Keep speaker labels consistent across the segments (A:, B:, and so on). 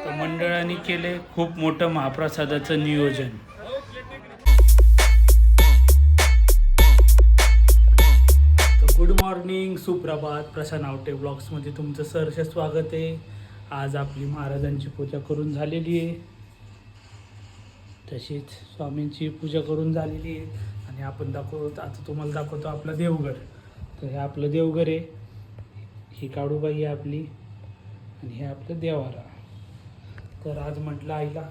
A: तर मंडळाने केले खूप मोठं महाप्रसादाचं नियोजन. गुड मॉर्निंग, सुप्रभात. प्रशांत आवटे ब्लॉग्समध्ये तुमचं सहर्ष स्वागत आहे. आज आपली महाराजांची पूजा करून झालेली आहे, तशीच स्वामींची पूजा करून झालेली आहे. आणि आपण आता तुम्हाला दाखवतो आपलं देवघर. तर हे आपलं देवघर आहे, ही काळूबाई आहे आपली, आणि हे आपलं देवारा. तर आज म्हटलं आईला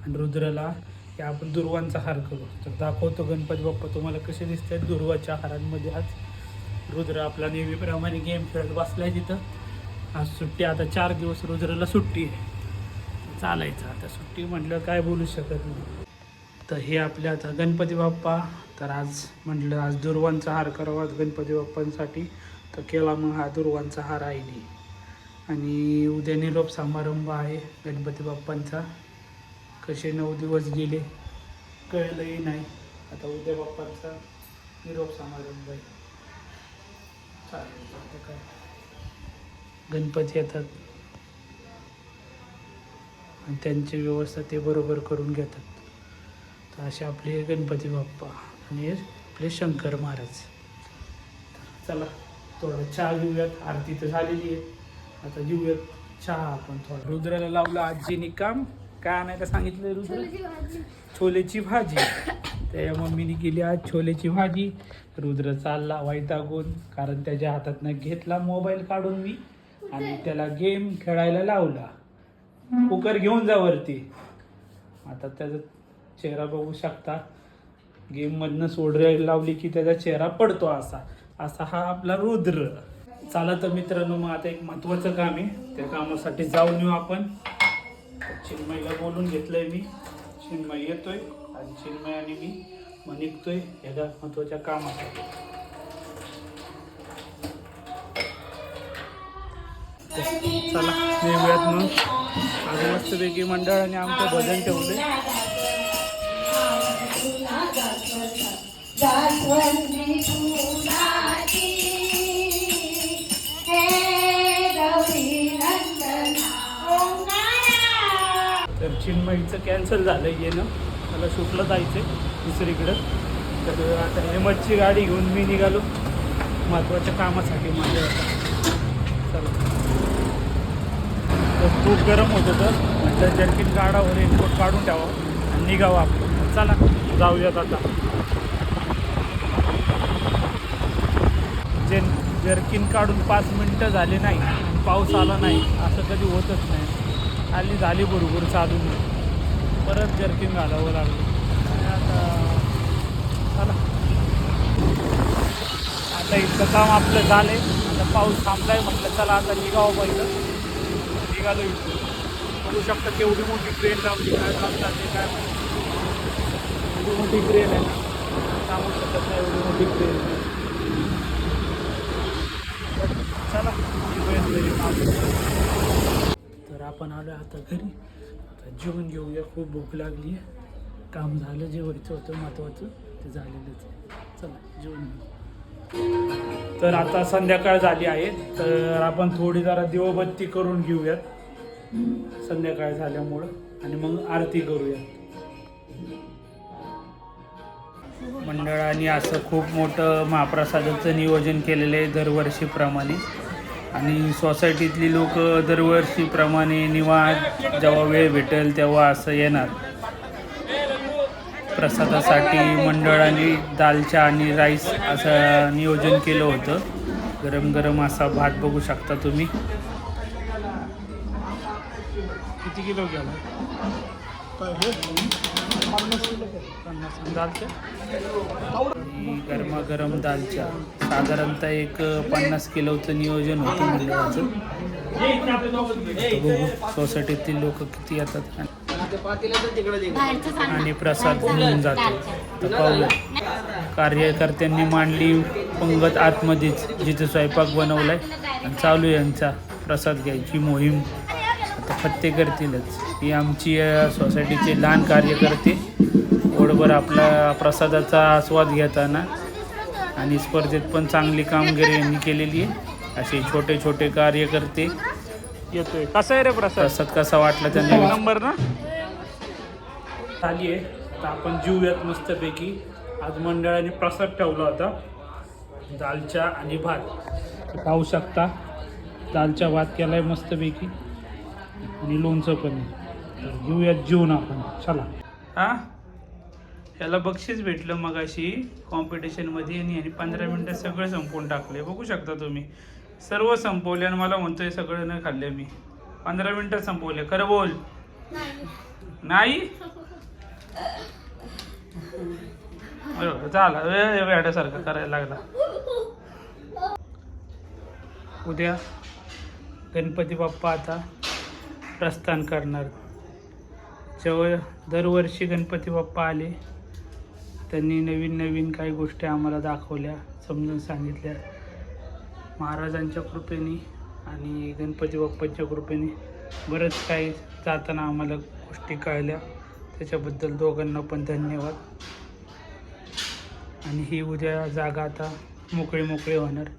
A: आणि रुद्राला की आपण दुर्वांचा हार करू. तर दाखवतो गणपती बाप्पा तुम्हाला कसे दिसत आहेत दुर्वाच्या हारांमध्ये. आज रुद्र आपला नेहमीप्रमाणे गेम खेळत बसलाय तिथं. आज सुट्टी, आता 4 दिवस रुद्राला सुट्टी आहे. चालायचं आता, सुट्टी म्हटलं काय बोलू शकत नाही. तर हे आपले आता गणपती बाप्पा. तर आज म्हटलं आज दुर्वांचा हार करावा गणपती बाप्पांसाठी. तर केला मग हा दुर्वांचा हार आईने. आणि उद्या निरोप समारंभ आहे गणपती बाप्पांचा. कसे 9 दिवस गेले कळलंही नाही. आता उद्या बाप्पांचा निरोप समारंभ आहे. चालेल, आता काय गणपती येतात आणि त्यांची व्यवस्था ते बरोबर करून घेतात. तर असे आपले गणपती बाप्पा आणि आपले शंकर महाराज. चला थोडं चहा घेऊयात. आरती तर झालेली आहे, आता घेऊयात चहा आपण थोडं. रुद्राला लावलं आजीने काम. काय आणायला सांगितलं रुद्र? छोलेची भाजी. त्या मम्मीने केली आज छोलेची भाजी. रुद्र चालला वैतागून, कारण त्याच्या हातातनं घेतला मोबाईल काढून मी आणि त्याला गेम खेळायला लावला. कुकर घेऊन जा वरती. आता त्याचा चेहरा बघू शकता, गेममधनं सोडायला लावली की त्याचा चेहरा पडतो असा असा हा आपला रुद्र. चला तर मित्रांनो, मग आता एक महत्त्वाचं काम आहे, त्या कामासाठी जाऊन येऊ आपण. चिन्मयला बोलून घेतलंय मी. चिन्मय येतोय आणि चिन्मय आणि मी मग निघतोय एका महत्त्वाच्या कामासाठी. चला नेऊयात मग. आज मस्तपैकी मंडळाने आमचं भजन ठेवले. तर चिन्मयीचं कॅन्सल झालं येणं, मला शूटला जायचं आहे दुसरीकडं. तर आता हेमतची गाडी घेऊन मी निघालो महत्त्वाच्या कामासाठी माझ्या. चला, तर खूप गरम होत होतं, म्हटलं जर्किन काढावं, रेनकोट काढून ठेवावं आणि निघावं आपण. चला जाऊयात आता. जर्किन काढून 5 मिनटं झाले नाही, पाऊस आला नाही. असं कधी होतच नाही. आली झाली बरोबर चालू, परत जर्किन घालावं लागलं. आता चला, आता इतकं काम आपलं झालं आहे. आता पाऊस थांबला आहे, म्हटलं चला आता निघावं पहिलं. निघालो इथं. बघू शकता केवढी मोठी ट्रेन लावली, काय काम जाते काय एवढी मोठी ट्रेन आहे ना, सांगू शकत नाही एवढी मोठी ट्रेन आहे. चला तर आपण आलो आता घरी. आता जेवण घेऊया, खूप भूक लागली आहे. काम झालं, जेवायचं होतं महत्त्वाचं, ते झालेलंच आहे. चला जेवण घेऊ. तर आता संध्याकाळ झाली आहे, तर आपण थोडी जरा दिवाबत्ती करून घेऊयात संध्याकाळ झाल्यामुळं, आणि मग आरती करूयात. मंडळाने असं खूप मोठं महाप्रसादाचं नियोजन केलेलं आहे दरवर्षीप्रमाणे. आणि सोसायटीतली लोक दरवर्षीप्रमाणे निवांत जेव्हा वेळ भेटेल तेव्हा असं येणार प्रसादासाठी. मंडळाने दालचा आणि राईस असं नियोजन केलं होतं. गरम गरम असा भात बघू शकता तुम्ही. किती किलो घ्यावा? 50 दालच्या आणि गरमागरम दालच्या. साधारणतः एक 50 किलोचं नियोजन होतं मंडळाचं. बघू सोसायटीतील लोक किती येतात आणि प्रसाद घेऊन जातात. तर पाहूया. कार्यकर्त्यांनी मांडली पंगत आतमध्येच, जिथं स्वयंपाक बनवलाय, आणि चालू आहे यांचा प्रसाद घ्यायची मोहीम. आता फत्ते करतीलच. ही आमची सोसायटीचे लहान कार्यकर्ते पोटभर आपला प्रसादाचा आस्वाद घेताना. आणि स्पर्धेत पण चांगली कामगिरी यांनी केलेली आहे. असे छोटे छोटे कार्यकर्ते येतोय. कसा आहे रे प्रसाद कसा वाटला त्यांना? एक नंबर ना. झाली आहे तर आपण जीवयात मस्तपैकी. आज मंडळाने प्रसाद ठेवला होता, दालच्या आणि भात. पाहू शकता दालच्या भात केलाय मस्तपैकी आणि लोणचं पण आहे. तर घेऊयात जेवून आपण. चला. हा, याला बक्षीस भेटलं मगाशी कॉम्पिटिशनमध्ये आणि 15 मिनटात सगळं संपवून टाकले. बघू शकता तुम्ही, सर्व संपवले आणि मला म्हणतोय सगळं नाही खाल्ले मी. 15 मिनटात संपवले. खरं बोल. नाही झाला वेड्यासारखं करायला लागला. उद्या गणपती बाप्पा आता प्रस्थान करणार. जेव्हा दरवर्षी गणपती बाप्पा आले त्यांनी नवीन नवीन काही गोष्टी आम्हाला दाखवल्या, समजून सांगितल्या. महाराजांच्या कृपेने आणि गणपती बाप्पाच्या कृपेने बरंच काही जाताना आम्हाला गोष्टी कळल्या. त्याच्याबद्दल दोघांना पण धन्यवाद. आणि ही उद्या जागा आता मोकळी होणार.